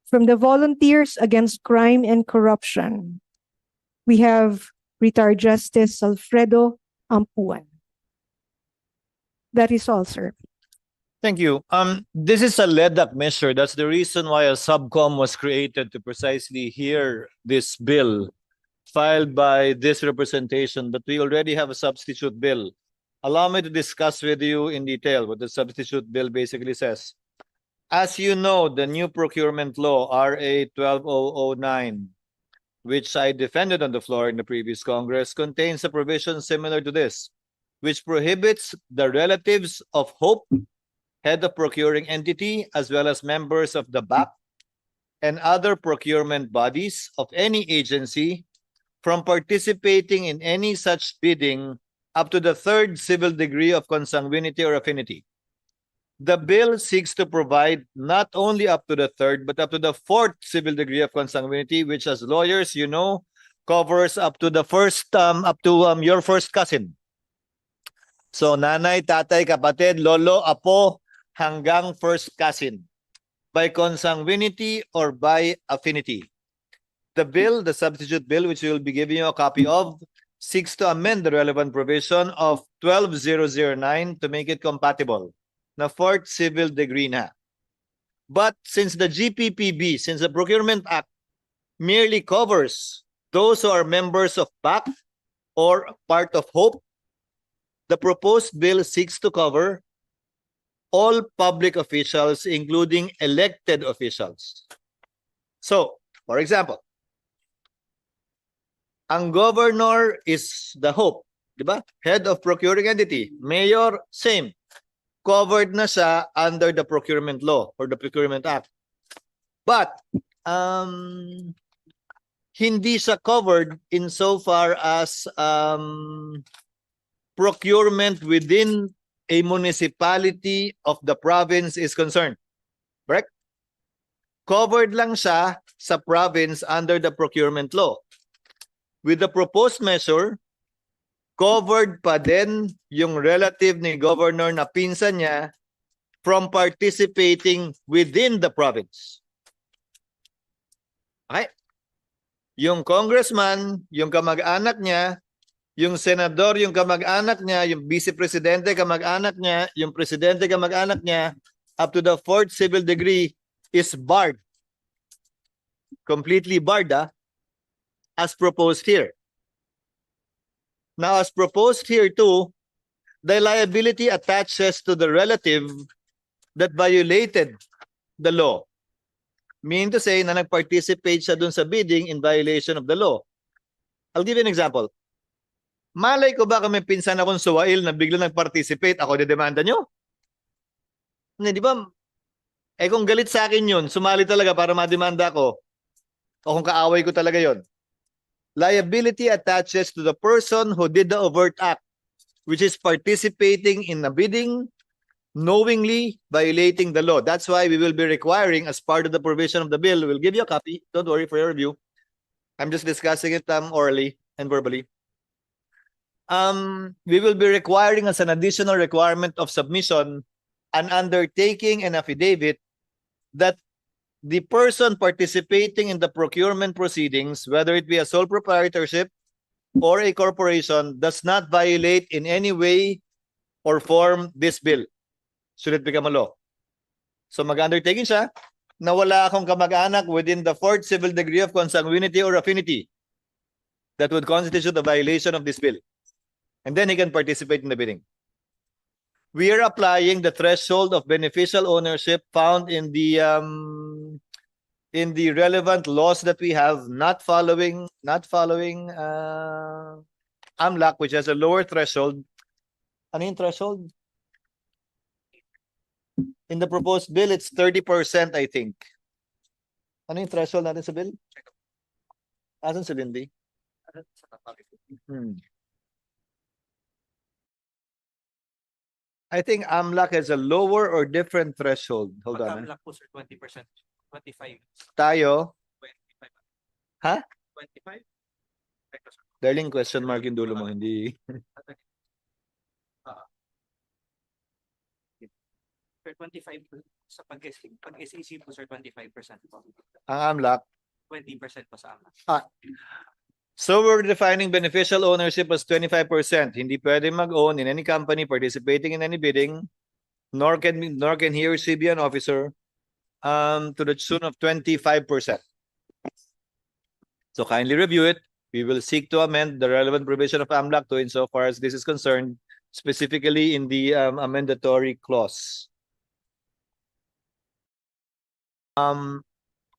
From the Volunteers Against Crime and Corruption, we have retired Justice Alfredo Ampuan. That is all, sir. Thank you. This is a LEDAC measure. That's the reason why a subcom was created to precisely hear this bill filed by this representation, but we already have a substitute bill. Allow me to discuss with you in detail what the substitute bill basically says. As you know, the new procurement law, RA 12009, which I defended on the floor in the previous Congress, contains a provision similar to this, which prohibits the relatives of Hope, head of procuring entity, as well as members of the BAP and other procurement bodies of any agency from participating in any such bidding up to the third civil degree of consanguinity or affinity. The bill seeks to provide not only up to the third, but up to the fourth civil degree of consanguinity, which as lawyers, you know, covers up to the first, your first cousin. So nanay, tatay, kapatid, lolo, apo, hanggang first cousin, by consanguinity or by affinity. The bill, the substitute bill, which we will be giving you a copy of, seeks to amend the relevant provision of 12009 to make it compatible na fourth civil degree na. But since the GPPB, since the Procurement Act merely covers those who are members of BAC or part of Hope, the proposed bill seeks to cover all public officials, including elected officials. So, for example, ang governor is the Hope, di ba? Head of procuring entity. Mayor, same. Covered na siya under the procurement law or the Procurement Act. But, hindi siya covered insofar as procurement within a municipality of the province is concerned. Correct? Covered lang siya sa province under the procurement law. With the proposed measure, covered pa din yung relative ni governor na pinsan niya from participating within the province. Okay? Yung congressman, yung kamag-anak niya, yung senador, yung kamag-anak niya, yung vice-presidente, kamag-anak niya, yung presidente, kamag-anak niya, up to the fourth civil degree is barred. Completely barred, as proposed here. Now, as proposed here too, the liability attaches to the relative that violated the law. Meaning to say na nag-participate siya dun sa bidding in violation of the law. I'll give you an example. Malay ko ba kami pinsan akong suwail na bigla nag-participate, ako didemanda nyo? Hindi, di ba? Eh kung galit sa akin yun, sumali talaga para mademanda ko, o kung kaaway ko talaga yon. Liability attaches to the person who did the overt act, which is participating in the bidding, knowingly violating the law. That's why we will be requiring, as part of the provision of the bill, we'll give you a copy. Don't worry for your review. I'm just discussing it orally and verbally. We will be requiring as an additional requirement of submission an undertaking and affidavit that the person participating in the procurement proceedings, whether it be a sole proprietorship or a corporation, does not violate in any way or form this bill, should it become a law. So mag-undertaking siya na wala akong kamag-anak within the fourth civil degree of consanguinity or affinity that would constitute a violation of this bill. And then he can participate in the bidding. We are applying the threshold of beneficial ownership found in the relevant laws that we have, not following AMLAC, which has a lower threshold. Ano yung threshold? In the proposed bill, it's 30%, I think. Ano yung threshold natin sa bill? Asan sa Lindy? I think AMLAC has a lower or different threshold. Hold on. AMLAC po, sir, 20%. 25. Tayo? 25. Ha? 25? Darling, question mark yung dulo mo, hindi. Sir, 25 sa pag-SEC po, sir, 25% po. Ang AMLAC. 20% po sa amin. So we're defining beneficial ownership as 25%. Hindi pwede mag-own in any company participating in any bidding, nor can he or she be an officer to the tune of 25%. So kindly review it. We will seek to amend the relevant provision of AMLAC to insofar as this is concerned, specifically in the amendatory clause.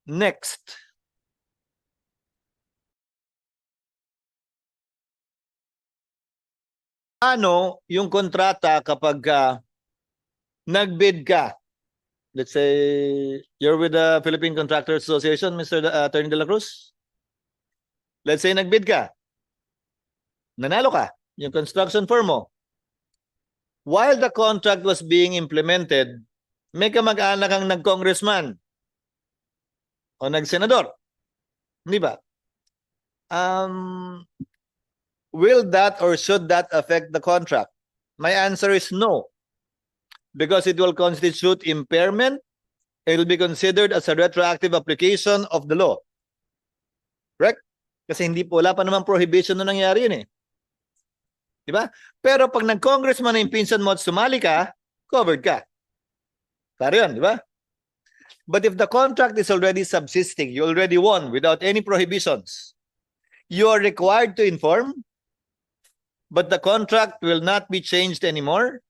Next. Ano yung kontrata kapag nag-bid ka? Let's say you're with the Philippine Contractors Association, Mr. Attorney De La Cruz. Let's say nag-bid ka. Nanalo ka, yung construction firm mo. While the contract was being implemented, may kamag-anak ang nag-congressman o nag-senador. Di ba? Will that or should that affect the contract? My answer is no. Because it will constitute impairment. It will be considered as a retroactive application of the law. Correct? Kasi wala pa naman prohibition na nangyari yun eh. Di ba? Pero pag nag-congressman na yung pinsan mo at sumali ka, covered ka. Klaro yun, di ba? But if the contract is already subsisting, you already won without any prohibitions, you are required to inform, but the contract will not be changed anymore.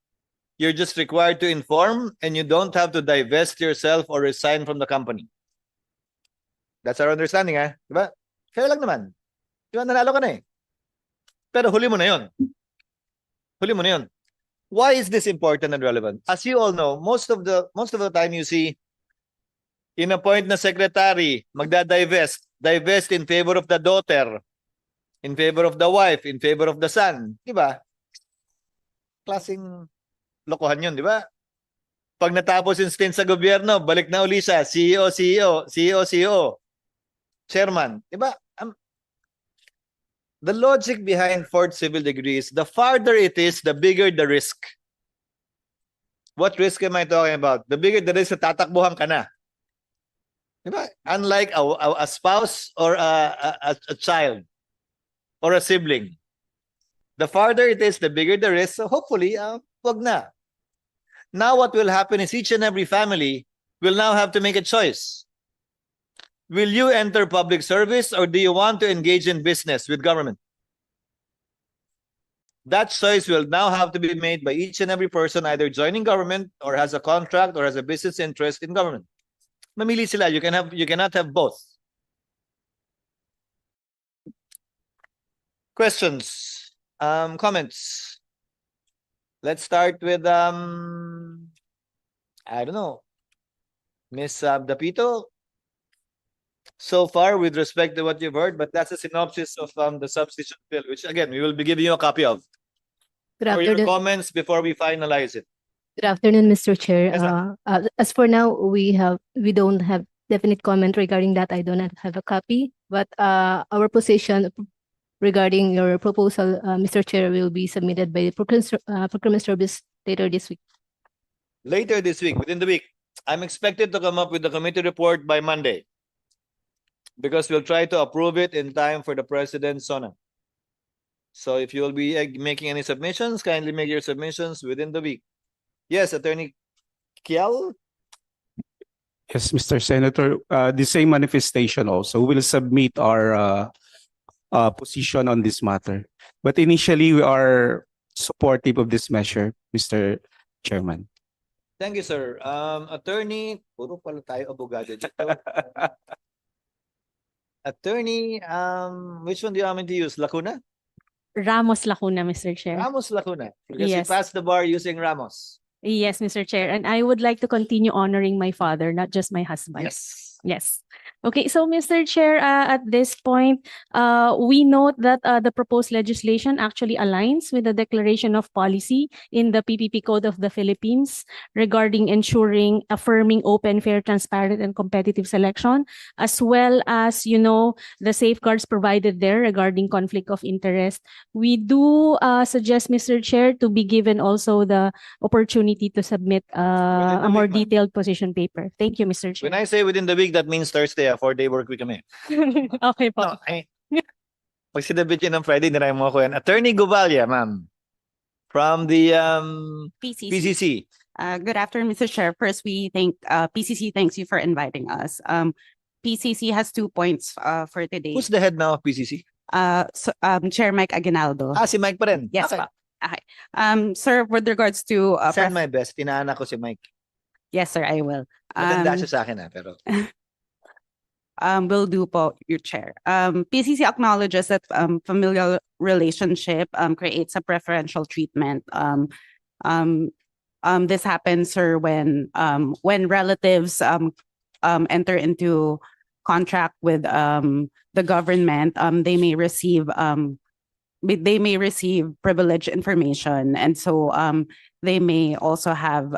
You're just required to inform and you don't have to divest yourself or resign from the company. That's our understanding, eh? Diba? Kaya lang naman. Diba, nanalo ka na eh. Pero huli mo na yun. Huli mo na yun. Why is this important and relevant? As you all know, most of the time you see in a point na secretary divest in favor of the daughter, in favor of the wife, in favor of the son. Di ba? Klaseng lokohan yun, di ba? Pag natapos yung stint sa gobyerno, balik na uli siya, CEO, chairman. Di ba? The logic behind fourth civil degree is the farther it is, the bigger the risk. What risk am I talking about? The bigger the risk na tatakbuhan ka na. Di ba? Unlike a spouse or a child or a sibling. The farther it is, the bigger the risk. So hopefully, wag na. Now what will happen is each and every family will now have to make a choice. Will you enter public service or do you want to engage in business with government? That choice will now have to be made by each and every person either joining government or has a contract or has a business interest in government. Mamili sila. You cannot have both. Questions, comments. Let's start with I don't know, Miss Dapito. So far, with respect to what you've heard, but that's a synopsis of the substitution bill, which again we will be giving you a copy of Good for your afternoon, comments before we finalize it. good afternoon, Mr. Chair. Yes, ma'am. As for now, we don't have definite comment regarding that. I do not have a copy, but our position regarding your proposal, Mr. Chair, will be submitted by the procurement service later this week. Later this week, within the week, I'm expected to come up with the committee report by Monday because we'll try to approve it in time for the President's SONA. So if you will be making any submissions, kindly make your submissions within the week. Yes, Attorney Kiel? Yes, Mr. Senator, the same manifestation also will submit our position on this matter. But initially, we are supportive of this measure, Mr. Chairman. Thank you, sir. Attorney, puro pala tayo abogado dito. Attorney, which one do you want me to use? Lacuna? Ramos Lacuna, Mr. Chair. Ramos Lacuna. Because you Yes. passed the bar using Ramos. Yes, Mr. Chair. And I would like to continue honoring my father, not just my husband. Yes. Yes. Okay, so Mr. Chair, at this point, we note that the proposed legislation actually aligns with the declaration of policy in the PPP Code of the Philippines regarding ensuring affirming open, fair, transparent, and competitive selection, as well as, the safeguards provided there regarding conflict of interest. We do suggest, Mr. Chair, to be given also the opportunity to submit Within the a more week, ma'am. detailed position paper. Thank you, Mr. Chair. When I say within the week, that means Thursday, 4-day work week kami. Okay po. No, pag sinabit yun ng Friday, nirayan mo ako yan. Attorney Guvalia, ma'am. From the PCC. Good afternoon, Mr. Chair. First, we thank PCC. Thanks you for inviting us. PCC has 2 points for today. Who's the head now of PCC? Chair Mike Aguinaldo. Si Mike pa rin. Yes, Okay. pa. Okay. Sir, with regards to Send my best. Tinaanak ko si Mike. yes, sir, I will. Maganda siya sa akin pero Will do po, your chair. PCC acknowledges that familial relationship creates a preferential treatment. This happens, sir, when relatives enter into contract with the government, they may receive privileged information, and so they may also have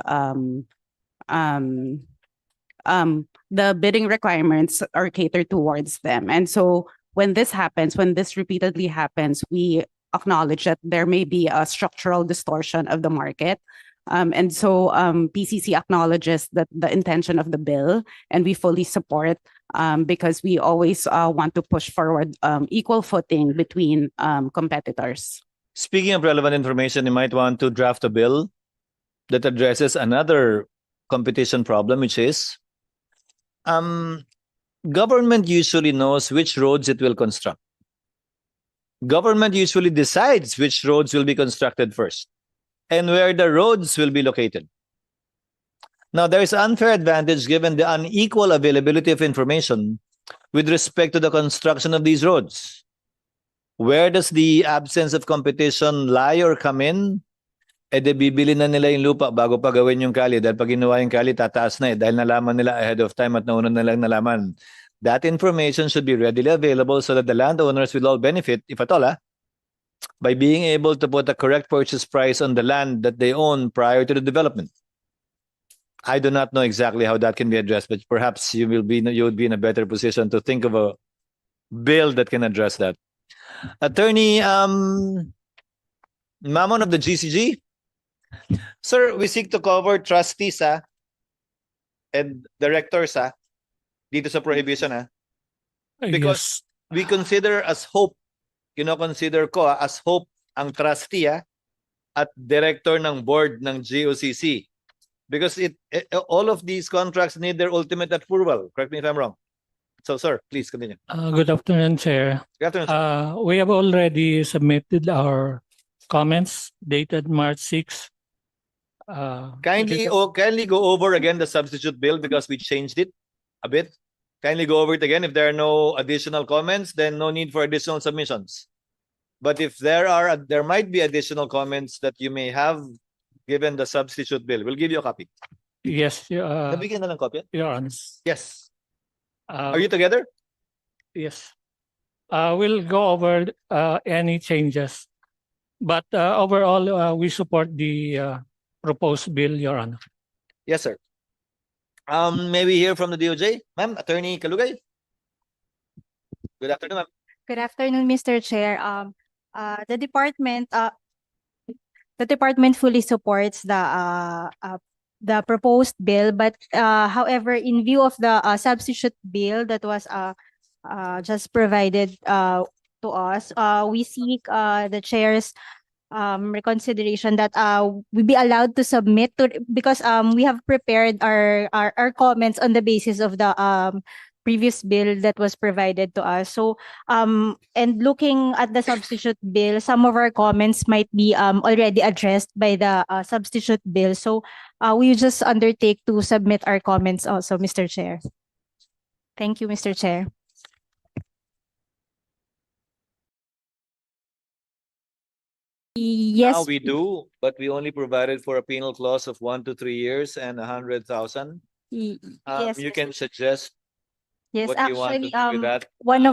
the bidding requirements are catered towards them. And so when this repeatedly happens, we acknowledge that there may be a structural distortion of the market. And so PCC acknowledges that the intention of the bill, and we fully support because we always want to push forward equal footing between competitors. speaking of relevant information, you might want to draft a bill that addresses another competition problem, which is government usually knows which roads it will construct. Government usually decides which roads will be constructed first and where the roads will be located. Now, there is unfair advantage given the unequal availability of information with respect to the construction of these roads. Where does the absence of competition lie or come in? De bibili na nila yung lupa bago pa gawin yung kali. Dahil pag ginawa yung kali, tataas na dahil nalaman nila ahead of time at nauna nilang nalaman. That information should be readily available so that the landowners will all benefit, if at all, by being able to put a correct purchase price on the land that they own prior to the development. I do not know exactly how that can be addressed, but perhaps you would be in a better position to think of a bill that can address that. Attorney Mamon of the GCG. Sir, we seek to cover trustees and directors dito sa prohibition because we consider as hope, consider ko as hope ang trustee at director ng board ng GOCC because all of these contracts need their ultimate approval. Correct me if I'm wrong. So, sir, please continue. Good afternoon, Chair. Good afternoon. We have already submitted our comments dated March 6. Kindly go over again the substitute bill because we changed it a bit. Kindly go over it again. If there are no additional comments, then no need for additional submissions. But if there might be additional comments that you may have given the substitute bill, we'll give you a copy. Yes, Nabigyan na ng kopya? Your Honor. Yes. Are you together? Yes. We'll go over any changes. But overall, we support the proposed bill, Your Honor. Yes, sir. May we hear from the DOJ? Ma'am, Attorney Kalugay. Good afternoon, ma'am. Good afternoon, Mr. Chair. The department fully supports the proposed bill, but however, in view of the substitute bill that was just provided to us, we seek the chair's reconsideration that we be allowed to submit because we have prepared our comments on the basis of the previous bill that was provided to us. So and looking at the substitute bill, some of our comments might be already addressed by the substitute bill. So we just undertake to submit our comments also, Mr. Chair. Thank you, Mr. Chair. Yes. Now we do, but we only provided for a penal clause of 1 to 3 years and 100,000. Yes. You can suggest Yes, what do you want to actually, do with that? one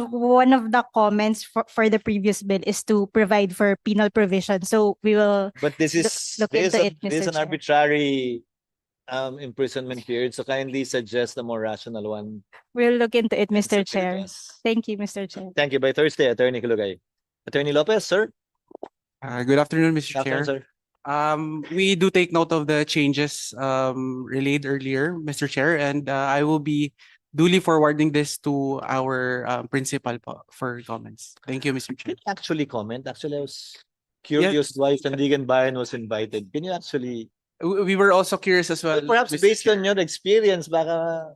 of the comments for the previous bill is to provide for penal provision. So we will But this look- is look into it, this is Mr. an Chair. arbitrary imprisonment period. So kindly suggest a more rational one. We'll look into it, and Mr. submit Chair. to us. Thank you, Mr. Chair. Thank you. By Thursday, Attorney Kalugay. Attorney Lopez, sir. Good afternoon, Mr. Good afternoon, Chair. sir. We do take note of the changes relayed earlier, Mr. Chair, and I will be duly forwarding this to our principal for comments. Thank you, Mr. Chair. Can you actually comment? Actually, I was curious why Sandigan Bayan was invited. Can you actually, We were also curious as well. perhaps Mr. based Chair. on your experience, baka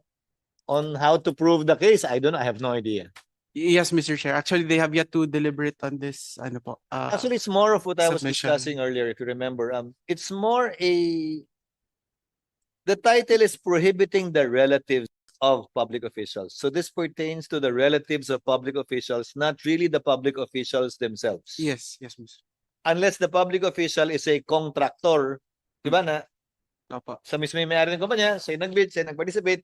on how to prove the case? I don't know. I have no idea. Yes, Mr. Chair. Actually, they have yet to deliberate on this. Ano po? Actually, it's more of what I was submission. discussing earlier, if you remember. It's more the title is prohibiting the relatives of public officials. So this pertains to the relatives of public officials, not really the public officials themselves. Yes, yes, Mr. Unless the public official is a contractor, di ba na? Opo. Sa mismo yung may-ari ng kumpanya, sa'yo nag-bid, sa'yo nag-participate.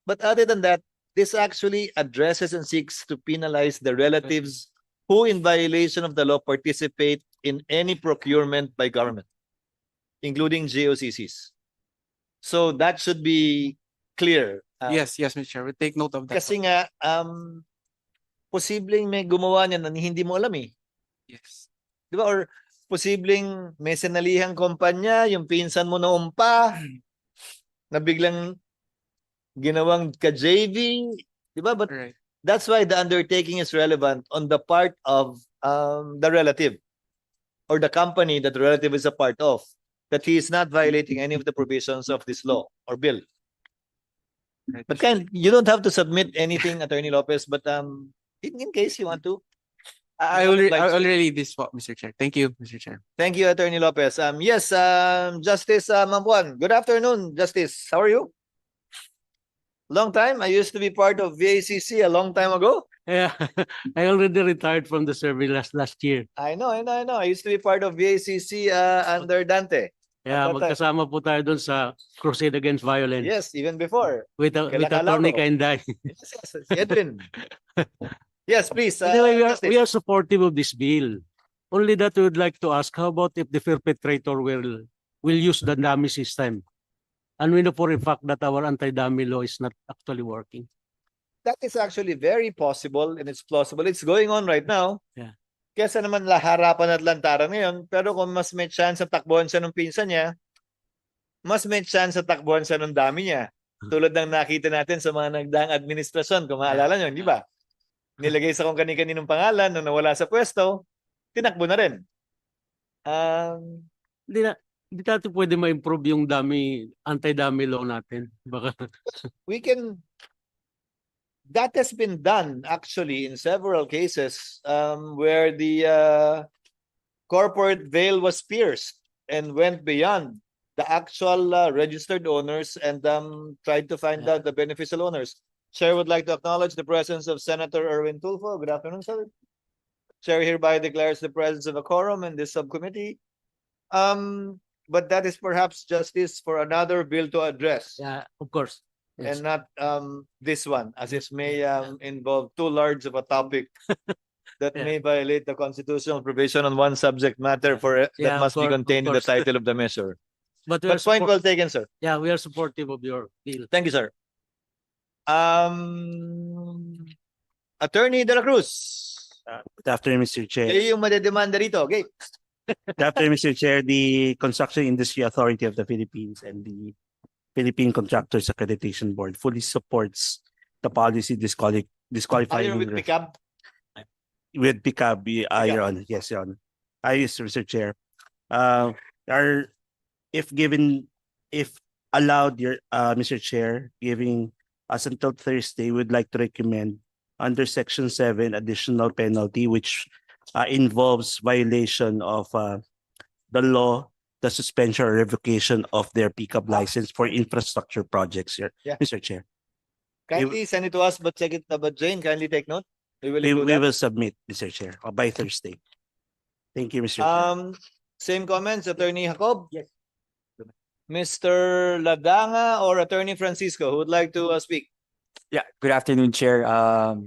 But other than that, this actually addresses and seeks to penalize the relatives who, in violation of the law, participate in any procurement by government, including GOCCs. So that should be clear. Yes, yes, Mr. Chair. We take note of that. Kasi nga, posibleng may gumawa niya na hindi mo alam eh. Yes. Di ba? Or posibleng may sinalihang kumpanya, yung pinsan mo noon pa, na biglang ginawang ka-JV. Di ba? But Right. that's why the undertaking is relevant on the part of the relative or the company that the relative is a part of, that he is not violating any of the provisions of this law or bill. Right. But you don't have to submit anything, Attorney Lopez, but in case you want to. I would will like to- read this, Mr. Chair. Thank you, Mr. Chair. Thank you, Attorney Lopez. Yes, Justice Mambuan. Good afternoon, Justice. How are you? Long time. I used to be part of VACC a long time ago. Yeah, I already retired from the service last year. I know. I used to be part of VACC under Dante. Yeah, At that time. magkasama po tayo doon sa Crusade Against Violence Yes, even before. with Kalakala Attorney ko. Kainday. Yes, si Edwin. Yes, please. Anyway, Justice. we are supportive of this bill. Only that we would like to ask, how about if the perpetrator will use the dummy system? And we know for a fact that our anti-dummy law is not actually working. That is actually very possible and it's plausible. It's going on right now. Yeah. Kesa naman harapan at lantaran ngayon, pero kung mas may chance sa takbuhan siya ng pinsan niya, mas may chance sa takbuhan siya ng dami niya. Tulad ng nakita natin sa mga nagdaang administrasyon, kung maalala nyo, di ba? Nilagay sa kung kani-kaninong pangalan, nung nawala sa pwesto, tinakbo na rin. Hindi natin pwede ma-improve yung anti-dummy law natin. Baka We can, that has been done actually in several cases where the corporate veil was pierced and went beyond the actual registered owners and tried to find out the beneficial owners. Chair would like to acknowledge the presence of Senator Erwin Tulfo. Good afternoon, sir. Chair hereby declares the presence of a quorum in this subcommittee. But that is perhaps justice for another bill to address. yeah, of course. Yes. And not this one, as it may involve too large of a topic that Yeah. may violate the constitutional provision on one subject matter that Yeah, of must be course, of contained in the course. title of the measure. But we are But point well taken, sir. yeah, we are supportive of your bill. Thank you, sir. Attorney De La Cruz, Good afternoon, Mr. Chair. kayo yung madedemanda rito. Okay. Good afternoon, Mr. Chair. The Construction Industry Authority of the Philippines and the Philippine Contractors Accreditation Board fully supports the policy Are disqualifying you with PICAB? with PICAB, Your Honor. Yes, Your Honor. Yes, Mr. Chair. If allowed, Mr. Chair, giving us until Thursday, we'd like to recommend under Section 7 additional penalty, which involves violation of the law, the suspension or revocation of their pickup license for infrastructure projects here, Yeah. Mr. Chair. Kindly send it to us, but check it. But Jane, kindly take note. We will We include that. will submit, Mr. Chair, by Thursday. Thank you, Mr. Chair. Same comments, Attorney Jacob? Yes. Mr. Ladanga or Attorney Francisco, who would like to speak? Yeah, good afternoon, Chair.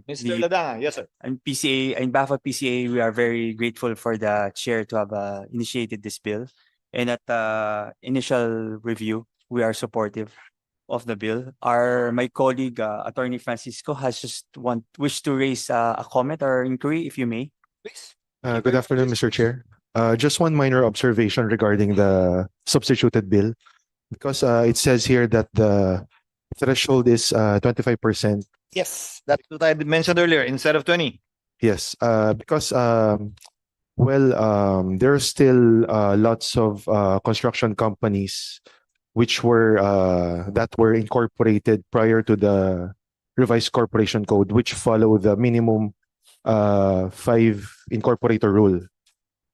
Mr. Ladanga, yes, sir. I'm PCA, in behalf of PCA, we are very grateful for the Chair to have initiated this bill. And at the initial review, we are supportive of the bill. My colleague, Attorney Francisco, has just wish to raise a comment or inquiry, if you may. Please. Good afternoon, Mr. Chair. Just one minor observation regarding the substituted bill, because it says here that the threshold is 25%. Yes, that's what I mentioned earlier, instead of 20. Yes, because there are still lots of construction companies which were that were incorporated prior to the revised corporation code, which follow the minimum 5 incorporator rule.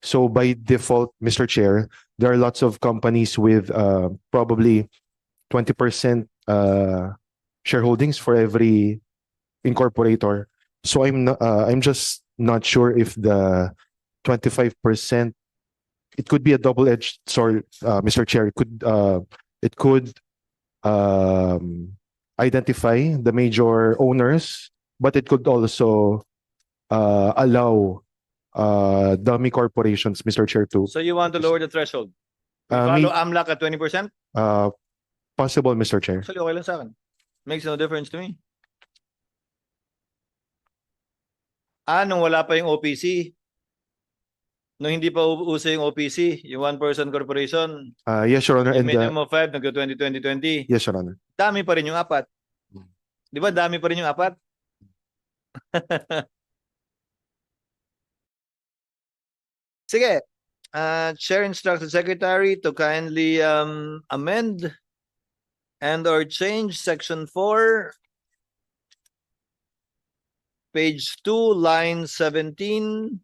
So by default, Mr. Chair, there are lots of companies with probably 20% shareholdings for every incorporator. So I'm just not sure if the 25%, it could be a double-edged sword, Mr. Chair. It could identify the major owners, but it could also allow dummy corporations, Mr. Chair, to So you want to lower the threshold? We Uh, follow me- AMLAC at 20%? possible, Mr. Chair. Actually, okay lang sa akin. Makes no difference to me. Nung wala pa yung OPC, nung hindi pa uso yung OPC, yung one-person corporation, Yes, Your Honor. yung And minimum of 5, nag-20-20-20, yes, Your Honor. dami pa rin yung 4. Di ba dami pa rin yung 4? Sige. Chair instructs the Secretary to kindly amend and or change Section 4, page 2, line 17,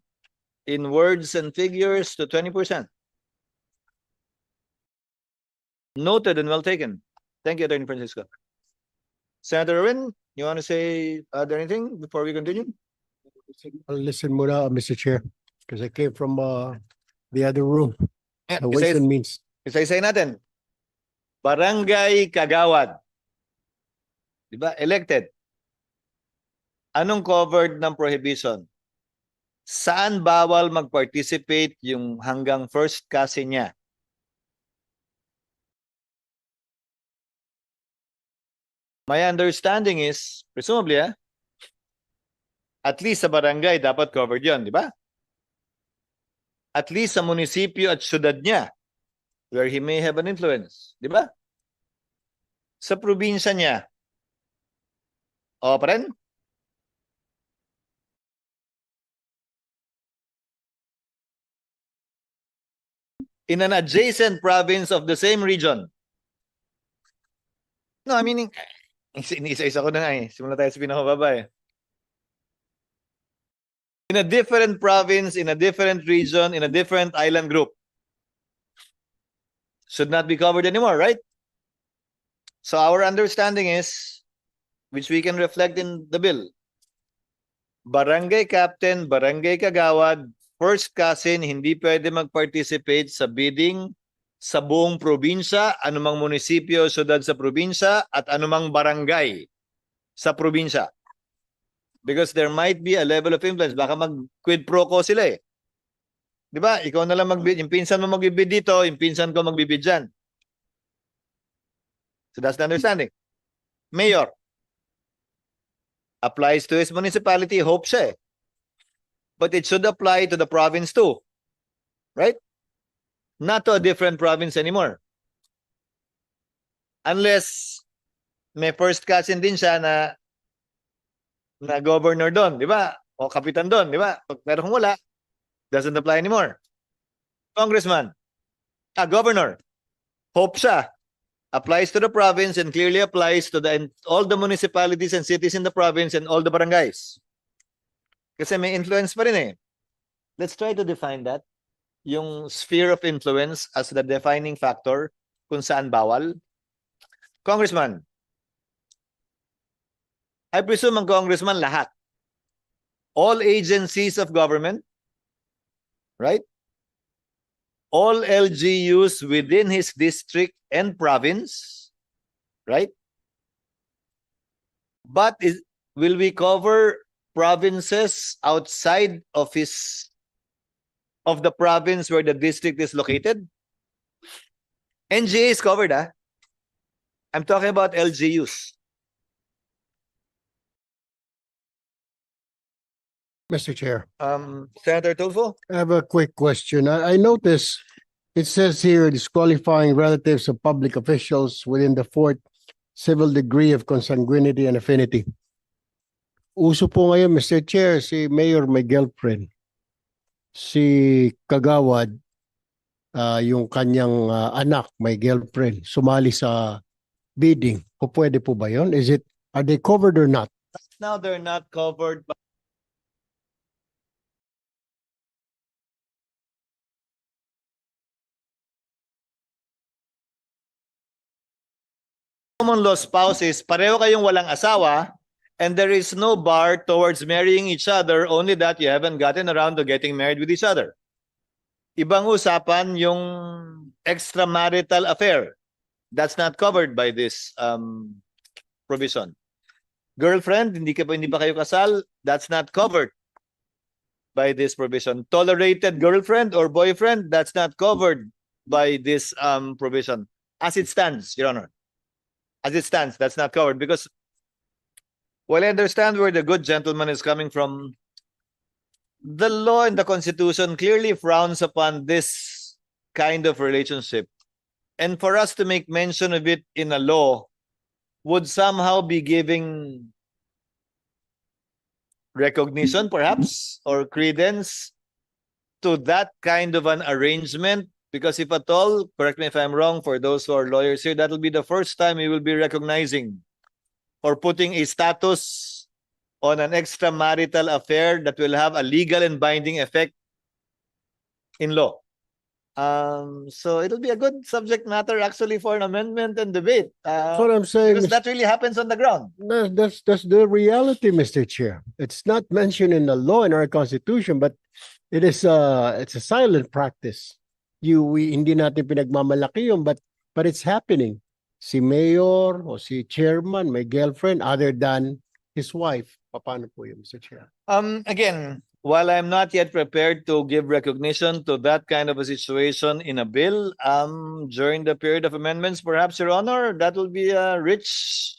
in words and figures to 20%. Noted and well taken. Thank you, Attorney Francisco. Senator Irwin, you want to say anything before we continue? I'll listen muna, Mr. Chair, because I came from the other room, Yeah, the Ways and Means. isa-isay natin. Barangay Kagawad. Di ba? Elected. Anong covered ng prohibition? Saan bawal mag-participate yung hanggang first cousin niya? My understanding is, presumably, at least sa barangay dapat covered yon, di ba? At least sa munisipyo at syudad niya, where he may have an influence, di ba? Sa probinsya niya, o pa rin? In an adjacent province of the same region. No, I mean, isa-isa ko na nga eh. Simula tayo sa pinakababa eh. In a different province, in a different region, in a different island group. Should not be covered anymore, right? So our understanding is, which we can reflect in the bill, barangay captain, barangay kagawad, first cousin, hindi pwede mag-participate sa bidding sa buong probinsya, anumang munisipyo, syudad sa probinsya, at anumang barangay sa probinsya. Because there might be a level of influence. Baka mag-quid pro quo sila eh. Di ba? Ikaw na lang mag-bid. Yung pinsan mo mag-bid dito, yung pinsan ko mag-bid dyan. So that's the understanding. Mayor. Applies to his municipality, hope siya eh. But it should apply to the province too. Right? Not to a different province anymore. Unless may first cousin din siya na governor doon, di ba? O kapitan doon, di ba? Pero kung wala, doesn't apply anymore. Congressman, governor, hope siya, applies to the province and clearly applies to all the municipalities and cities in the province and all the barangays. Kasi may influence pa rin eh. Let's try to define that. Yung sphere of influence as the defining factor kung saan bawal. Congressman, I presume ang congressman lahat. All agencies of government, right? All LGUs within his district and province, right? But will we cover provinces outside of the province where the district is located? NGA is covered, I'm talking about LGUs. Mr. Chair, Senator Tulfo? I have a quick question. I notice it says here disqualifying relatives of public officials within the fourth civil degree of consanguinity and affinity. Uso po ngayon, Mr. Chair, si Mayor may girlfriend. Si Kagawad, yung kanyang anak may girlfriend, sumali sa bidding. Pwede po ba yun? Are they covered or not? Now they're not covered by common law spouses, pareho kayong walang asawa, and there is no bar towards marrying each other, only that you haven't gotten around to getting married with each other. Ibang usapan yung extramarital affair. That's not covered by this provision. Girlfriend, hindi ba kayo kasal? That's not covered by this provision. Tolerated girlfriend or boyfriend, that's not covered by this provision. As it stands, Your Honor. As it stands, that's not covered because while I understand where the good gentleman is coming from, the law and the Constitution clearly frowns upon this kind of relationship. And for us to make mention of it in a law would somehow be giving recognition, perhaps, or credence to that kind of an arrangement. Because if at all, correct me if I'm wrong, for those who are lawyers here, that will be the first time we will be recognizing or putting a status on an extramarital affair that will have a legal and binding effect in law. So it'll be a good subject matter actually for an amendment and debate. That's what I'm saying. Because that really happens on the ground. That's the reality, Mr. Chair. It's not mentioned in the law in our Constitution, but it's a silent practice. Hindi natin pinagmamalaki yun, but it's happening. Si mayor o si chairman may girlfriend other than his wife. Paano po yun, Mr. Chair? Again, while I'm not yet prepared to give recognition to that kind of a situation in a bill, during the period of amendments, perhaps, Your Honor, that will be a rich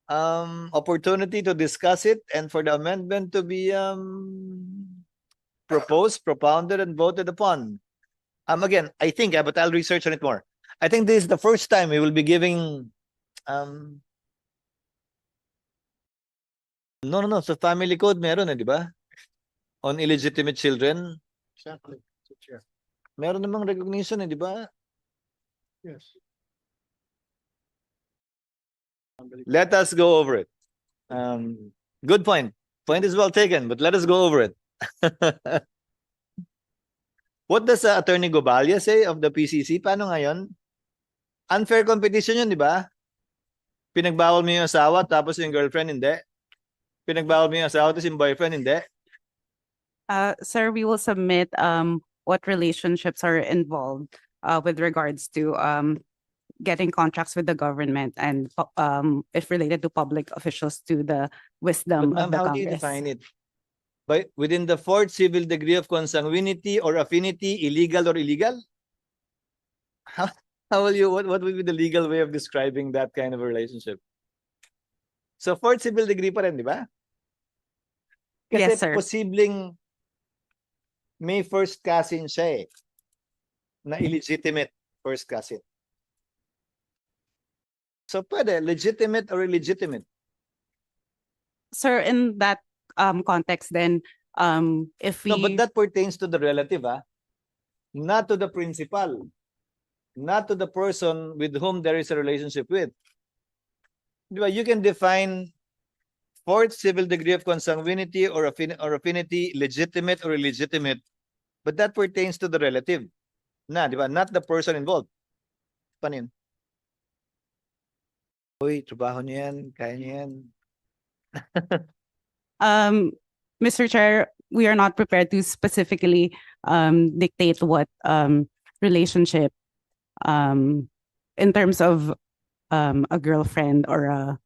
opportunity to discuss it and for the amendment to be proposed, propounded, and voted upon. Again, I think, but I'll research on it more. I think this is the first time we will be giving no. Sa family code meron di ba? On illegitimate children. Exactly, Mr. Chair. Meron namang recognition di ba? Yes. Let us go over it. Good point. Point is well taken, but let us go over it. What does Attorney Gobalia say of the PCC? Paano ngayon? Unfair competition yun, di ba? Pinagbawal mo yung asawa tapos yung girlfriend hindi. Pinagbawal mo yung asawa tapos yung boyfriend hindi. Sir, we will submit what relationships are involved with regards to getting contracts with the government and if related to public officials to the wisdom But of the how do you Congress. define it? But within the fourth civil degree of consanguinity or affinity, illegal or illegal? How will you, what would be the legal way of describing that kind of a relationship? So fourth civil degree pa rin, di ba? Kasi Yes, sir. posibleng may first cousin siya na illegitimate first cousin. So pwede, legitimate or illegitimate. Sir, in that context, then if we No, but that pertains to the relative, not to the principal, not to the person with whom there is a relationship with. Diba? You can define fourth civil degree of consanguinity or affinity, legitimate or illegitimate, but that pertains to the relative, diba? Not the person involved. Paano yun? Uy, trabaho niya yan, kaya niya yan. Mr. Chair, we are not prepared to specifically dictate what relationship in terms of a girlfriend or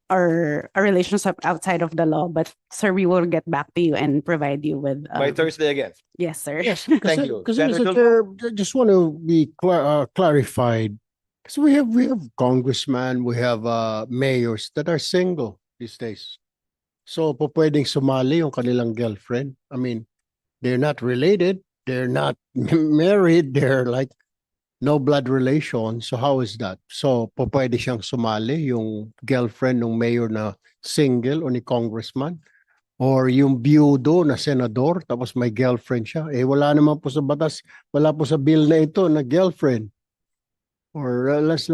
a relationship outside of the law. But sir, we will get back to you and provide you with. By Thursday again. Yes, sir. Yes, Thank you. Because Senator Mr. Tulfo? Chair, just want to be clarified. Because we have congressmen, we have mayors that are single these days. So po pwedeng sumali yung kanilang girlfriend. I mean, they're not related, they're not married, they're like no blood relation. So how is that? So po pwede siyang sumali yung girlfriend ng mayor na single o ni congressman? Or yung biyudo na senador tapos may girlfriend siya. Eh wala naman po sa batas, wala po sa bill na ito na girlfriend. Or let's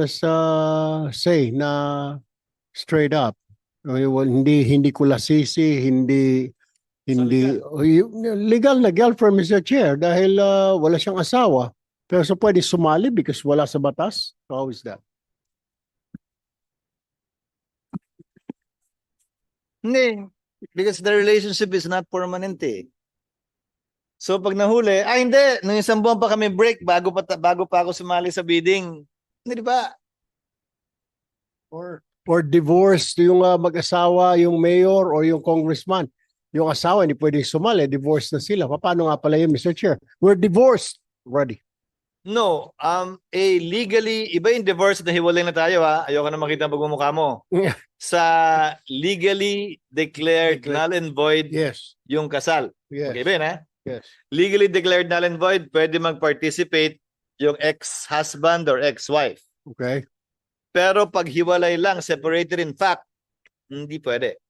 say na straight up. Hindi ko lasisi, hindi legal na girlfriend, Mr. Chair, dahil wala siyang asawa. Pero so pwede sumali because wala sa batas? How is that? Hindi. Because the relationship is not permanent eh. So pag nahuli, hindi, nung isang buwan pa kami break bago pa ako sumali sa bidding. Hindi ba? Or divorce yung mag-asawa, yung mayor or yung congressman. Yung asawa hindi pwede sumali, divorce na sila. Paano nga pala yun, Mr. Chair? We're divorced already. No, legally, iba yung divorce na hiwalay na tayo ha. Ayoko na makita ang pagmumukha mo. Yeah. Sa legally declared null and void Yes. yung kasal. Yes. Okay ba yun ha? Yes. Legally declared null and void, pwede mag-participate yung ex-husband or ex-wife. Okay. Pero pag hiwalay lang, separated in fact, hindi pwede.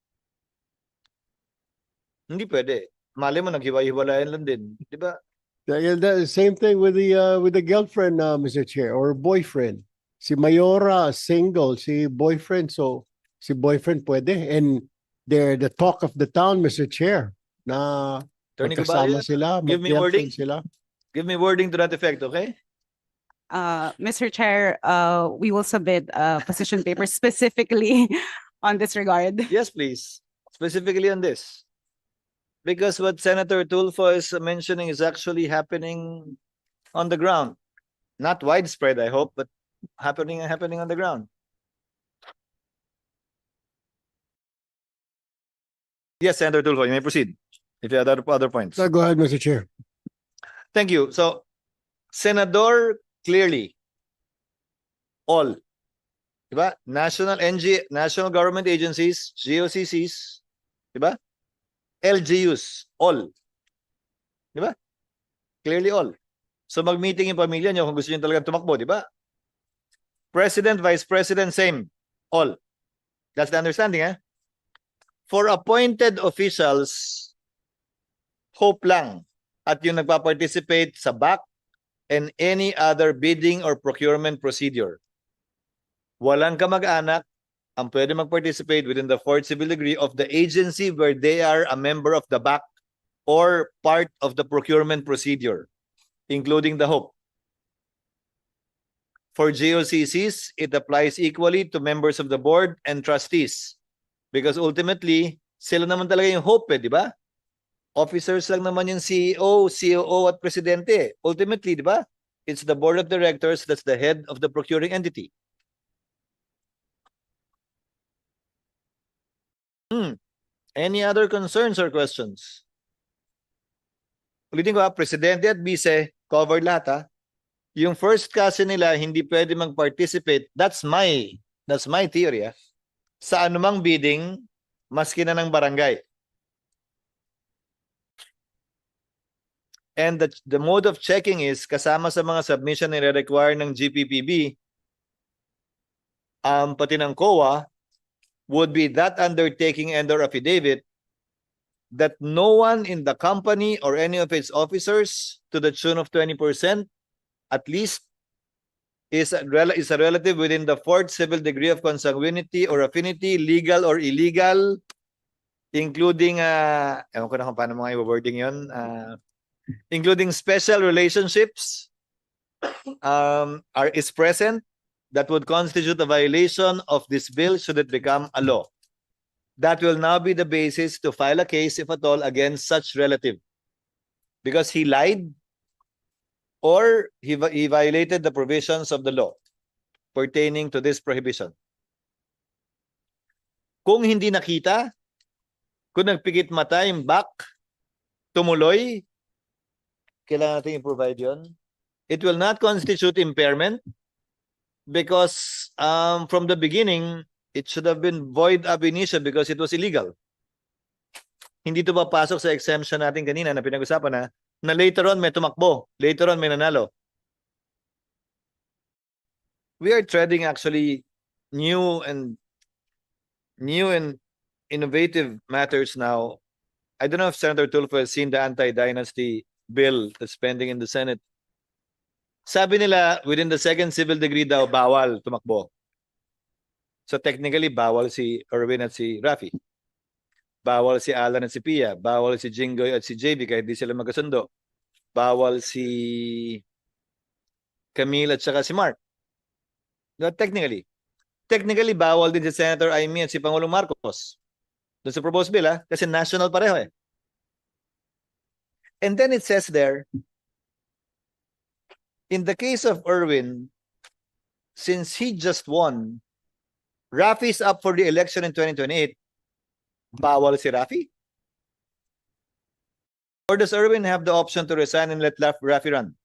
Hindi pwede. Mali mo, naghiwa-hiwalayan lang din. Di ba? The same thing with the girlfriend, Mr. Chair, or boyfriend. Si Mayora, single, si boyfriend, so si boyfriend pwede. And they're the talk of the town, Mr. Chair, na Attorney magkasama Caballo, sila, give me wording. mag-girlfriend sila. Give me wording to that effect, okay? Mr. Chair, we will submit position papers specifically on this regard. Yes, please. Specifically on this. Because what Senator Tulfo is mentioning is actually happening on the ground. Not widespread, I hope, but happening on the ground. Yes, Senator Tulfo, you may proceed. If you have other points. So go ahead, Mr. Chair. Thank you. So, Senador, clearly, all, diba? National government agencies, GOCCs, diba? LGUs, all. Diba? Clearly all. So mag-meeting yung pamilya nyo kung gusto nyo talagang tumakbo, diba? President, Vice President, same. All. That's the understanding, eh? For appointed officials, hope lang at yung nagpa-participate sa BAC and any other bidding or procurement procedure. Walang kamag-anak ang pwede mag-participate within the fourth civil degree of the agency where they are a member of the BAC or part of the procurement procedure, including the HOPE. For GOCCs, it applies equally to members of the board and trustees. Because ultimately, sila naman talaga yung HOPE, di ba? Officers lang naman yung CEO, COO at presidente. Ultimately, di ba? It's the board of directors that's the head of the procuring entity. Any other concerns or questions? Ulitin ko ha, presidente at vice, covered lahat ha. Yung first cousin nila, hindi pwede mag-participate. That's my theory ha. Sa anumang bidding, maski na ng barangay. And the mode of checking is, kasama sa mga submission na require ng GPPB, pati ng COA, would be that undertaking and or affidavit that no one in the company or any of its officers to the tune of 20% at least is a relative within the fourth civil degree of consanguinity or affinity, legal or illegal, including, ewan ko na kung paano mga i-wording yun, including special relationships is present that would constitute a violation of this bill should it become a law. That will now be the basis to file a case, if at all, against such relative. Because he lied or he violated the provisions of the law pertaining to this prohibition. Kung hindi nakita, kung nagpikit mata yung back, tumuloy, kailangan natin i-provide yun. It will not constitute impairment because from the beginning, it should have been void ab initio because it was illegal. Hindi ito papasok sa exemption natin kanina na pinag-usapan na later on may tumakbo, later on may nanalo. We are treading actually new and innovative matters now. I don't know if Senator Tulfo has seen the anti-dynasty bill that's pending in the Senate. Sabi nila, within the second civil degree daw, bawal tumakbo. So technically, bawal si Erwin at si Rafi. Bawal si Alan at si Pia. Bawal si Jinggoy at si JB kahit di sila magkasundo. Bawal si Camille at saka si Mark. Not technically. Technically, bawal din si Senator Amy at si Pangulong Marcos. Doon sa proposed bill, kasi national pareho eh. And then it says there, in the case of Erwin, since he just won, Rafi's up for the election in 2028, bawal si Rafi? Or does Erwin have the option to resign and let Rafi run?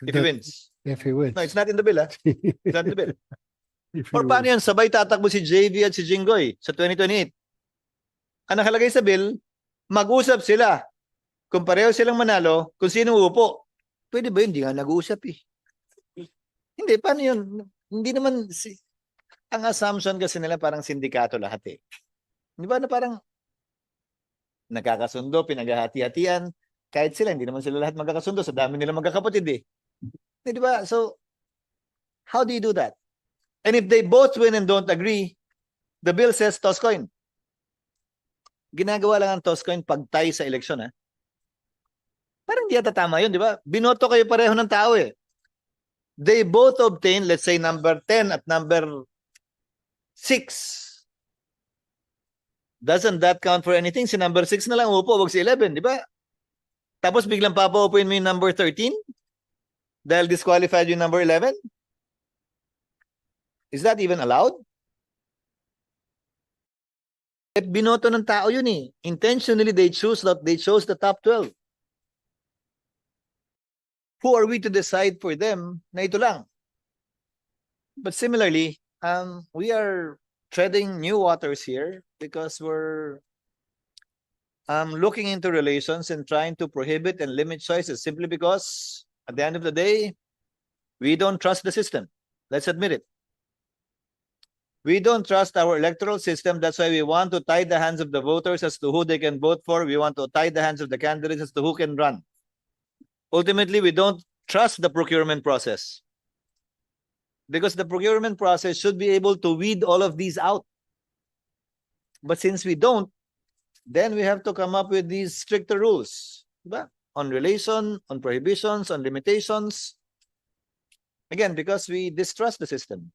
If he wins. If he wins. No, it's not in the bill, It's not in the bill. Or paano yan? Sabay tatakbo si JV at si Jinggoy sa 2028. Ang nakalagay sa bill, mag-usap sila. Kung pareho silang manalo, kung sino uupo. Pwede ba yun? Hindi nga nag-uusap eh. Hindi, paano yun? Hindi naman, ang assumption kasi nila parang sindikato lahat eh. Di ba na parang nagkakasundo, pinaghahati-hatian, kahit sila, hindi naman sila lahat magkakasundo, sa dami nila magkakapatid eh. Di ba? So, how do you do that? And if they both win and don't agree, the bill says toss coin. Ginagawa lang ang toss coin pag tie sa eleksyon, Parang di yata tama yun, di ba? Binoto kayo pareho ng tao eh. They both obtain, let's say, number 10 at number 6. Doesn't that count for anything? Si number 6 na lang upo, wag si 11, di ba? Tapos biglang papaupuin mo yung number 13? Dahil disqualified yung number 11? Is that even allowed? Binoto ng tao yun eh. Intentionally, they chose the top 12. Who are we to decide for them na ito lang? But similarly, we are treading new waters here because we're looking into relations and trying to prohibit and limit choices simply because at the end of the day, we don't trust the system. Let's admit it. We don't trust our electoral system. That's why we want to tie the hands of the voters as to who they can vote for. We want to tie the hands of the candidates as to who can run. Ultimately, we don't trust the procurement process because the procurement process should be able to weed all of these out. But since we don't, then we have to come up with these stricter rules, diba? On relation, on prohibitions, on limitations. Again, because we distrust the system.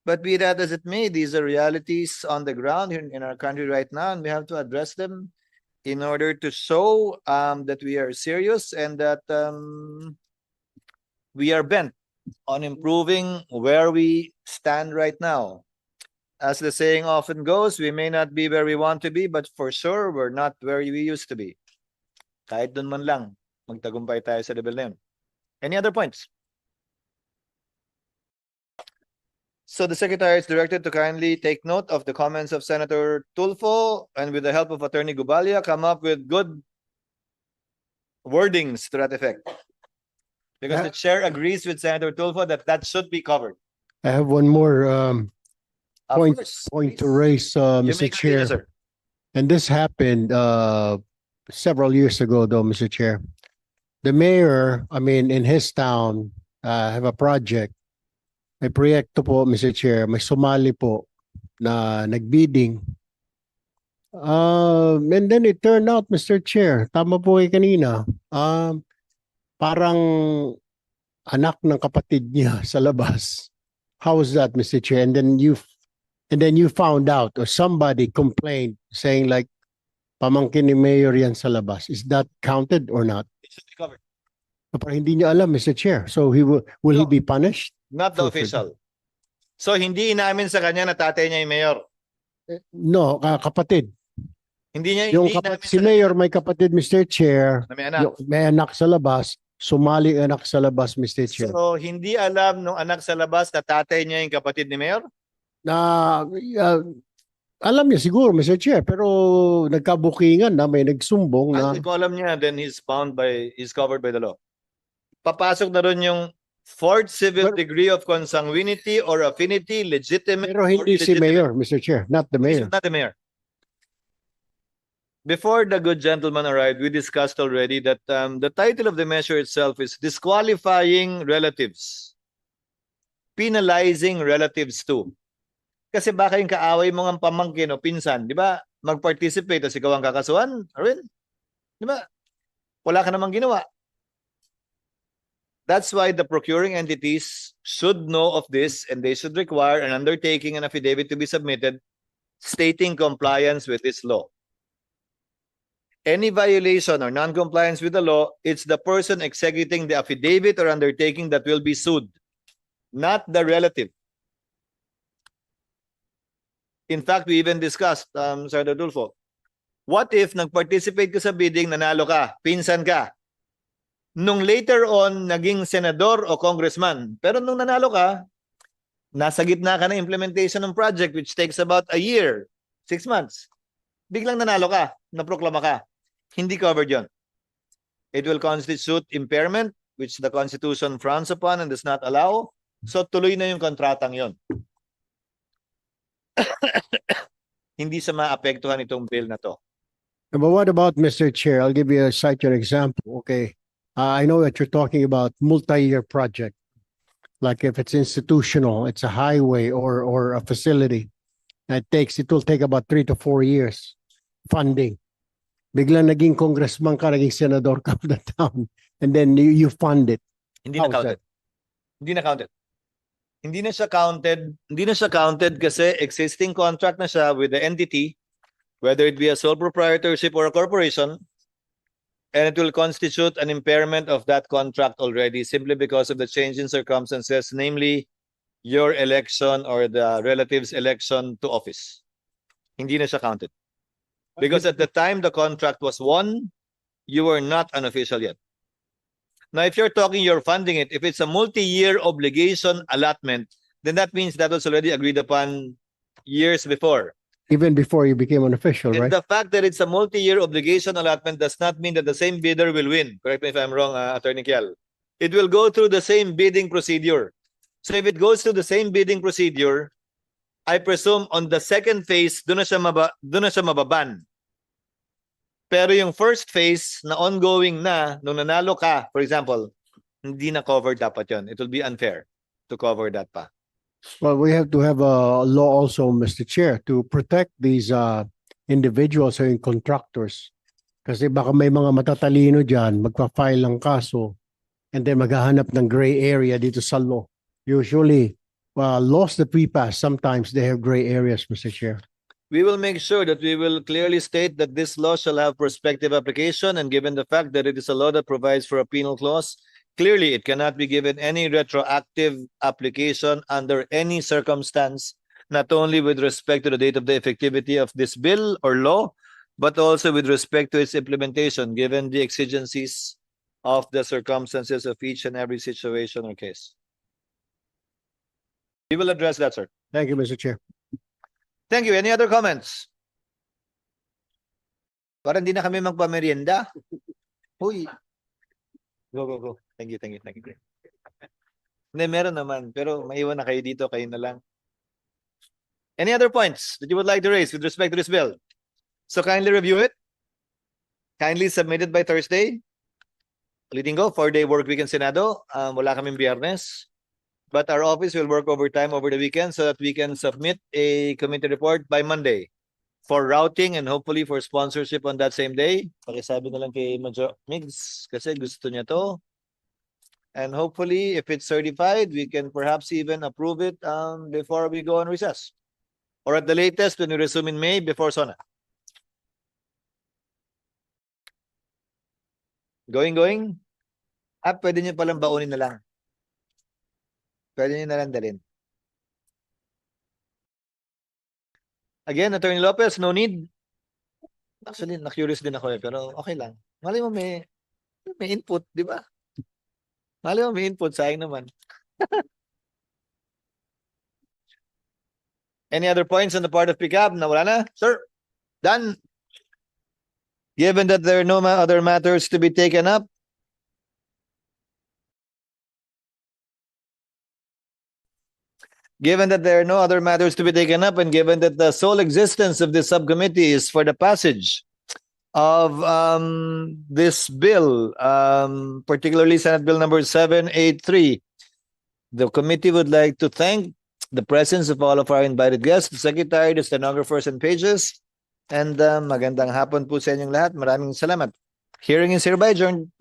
But be that as it may, these are realities on the ground here in our country right now, and we have to address them in order to show that we are serious and that we are bent on improving where we stand right now. As the saying often goes, we may not be where we want to be, but for sure, we're not where we used to be. Kahit dun man lang, magtagumpay tayo sa level na yun. Any other points? So the Secretary is directed to kindly take note of the comments of Senator Tulfo and with the help of Attorney Gubalia, come up with good wordings to that effect. Because the chair agrees with Senator Tulfo that that should be covered. I have one more Of point course. to raise, You Mr. may continue, Chair. sir. And this happened several years ago, though, Mr. Chair. The mayor, in his town, have a project. May proyekto po, Mr. Chair. May sumali po na nagbidding. And then it turned out, Mr. Chair, tama po kanina, parang anak ng kapatid niya sa labas. How was that, Mr. Chair? And then you found out, or somebody complained saying like, pamangkin ni Mayor yan sa labas. Is that counted or not? It should be covered. Pero hindi niya alam, Mr. Chair. So will he be punished? Not the For- official. So hindi inamin sa kanya na tatay niya yung mayor. No, kapatid. Hindi niya Yung hindi inamin si sa Mayor may kapatid, Mr. Chair. na may anak. Yung may anak sa labas. Sumali ang anak sa labas, Mr. Chair. So hindi alam nung anak sa labas na tatay niya yung kapatid ni mayor? Na alam niya siguro, Mr. Chair, pero nagkabukingan na may nagsumbong na Kung alam niya, then he's covered by the law. Papasok na ron yung fourth civil degree of consanguinity or affinity, legitimate pero or hindi si illegitimate. Mayor, Mr. Chair, not the Mayor. Not the mayor. Before the good gentleman arrived, we discussed already that the title of the measure itself is disqualifying relatives. Penalizing relatives too. Kasi baka yung kaaway mo ng pamangkin o pinsan, di ba? Mag-participate as ikaw ang kakasuhan, Arwin? Di ba? Wala ka namang ginawa. That's why the procuring entities should know of this and they should require an undertaking and affidavit to be submitted stating compliance with this law. Any violation or non-compliance with the law, it's the person executing the affidavit or undertaking that will be sued, not the relative. In fact, we even discussed, Sir Adolfo, what if nag-participate ka sa bidding, nanalo ka, pinsan ka, nung later on naging senador o congressman, pero nung nanalo ka, nasa gitna ka na implementation ng project which takes about a year, 6 months, biglang nanalo ka, naproklama ka, hindi covered yon. It will constitute impairment which the Constitution frowns upon and does not allow. So tuloy na yung kontratang yon. Hindi sa maapektuhan itong bill na to. But what about, Mr. Chair? I'll give you cite your example. Okay. I know that you're talking about multi-year project. Like if it's institutional, it's a highway or a facility. It will take about 3 to 4 years funding. Biglang naging congressman ka, naging senador ka of the town, and then you fund it. Hindi How na is counted. Hindi na counted. Hindi na siya counted. Hindi na siya counted kasi existing contract na siya with the entity, whether it be a sole proprietorship or a corporation, and it will constitute an impairment of that contract already simply because of the change in circumstances, namely your election or the relative's election to office. Hindi na siya counted. Because at the time the contract was won, you were not an official yet. Now, if you're talking, you're funding it, if it's a multi-year obligation allotment, then that means that was already agreed upon years before. Even before you became an official, And right? the fact that it's a multi-year obligation allotment does not mean that the same bidder will win. Correct me if I'm wrong, Attorney Kial. It will go through the same bidding procedure. So if it goes through the same bidding procedure, I presume on the second phase, doon na siya mababan. Pero yung first phase na ongoing na, nung nanalo ka, for example, hindi na covered dapat yon. It will be unfair to cover that pa. Well, we have to have a law also, Mr. Chair, to protect these individuals and contractors. Kasi baka may mga matatalino dyan, magpa-file ng kaso, and then maghahanap ng gray area dito sa law. Usually, laws that we pass, sometimes they have gray areas, Mr. Chair. We will make sure that we will clearly state that this law shall have prospective application, and given the fact that it is a law that provides for a penal clause, clearly it cannot be given any retroactive application under any circumstance, not only with respect to the date of the effectivity of this bill or law, but also with respect to its implementation, given the exigencies of the circumstances of each and every situation or case. We will address that, sir. Thank you, Mr. Chair. Thank you. Any other comments? Para hindi na kami magpamerienda. Huy. Go. Thank you. Hindi, meron naman. Pero maiwan na kayo dito, kayo na lang. Any other points that you would like to raise with respect to this bill? So kindly review it. Kindly submit it by Thursday. Ulitin ko, 4-day work week in Senado. Wala kaming Biyernes. But our office will work overtime over the weekend so that we can submit a committee report by Monday for routing and hopefully for sponsorship on that same day. Pakisabi na lang kay Major Migs kasi gusto niya to. And hopefully, if it's certified, we can perhaps even approve it before we go on recess. Or at the latest, when we resume in May, before SONA. Going? Pwede niyo palang baunin na lang. Pwede niyo na lang dalhin. Again, Attorney Lopez, no need. Actually, na-curious din ako pero okay lang. Malay mo may input, di ba? Malay mo may input, sayang naman. Any other points on the part of PICAB? Na wala na? Sir, done. Given that there are no other matters to be taken up, given that there are no other matters to be taken up, and given that the sole existence of this subcommittee is for the passage of this bill, particularly Senate Bill number 783, the committee would like to thank the presence of all of our invited guests, the secretary, the stenographers, and pages. And magandang hapon po sa inyong lahat. Maraming salamat. Hearing is hereby adjourned.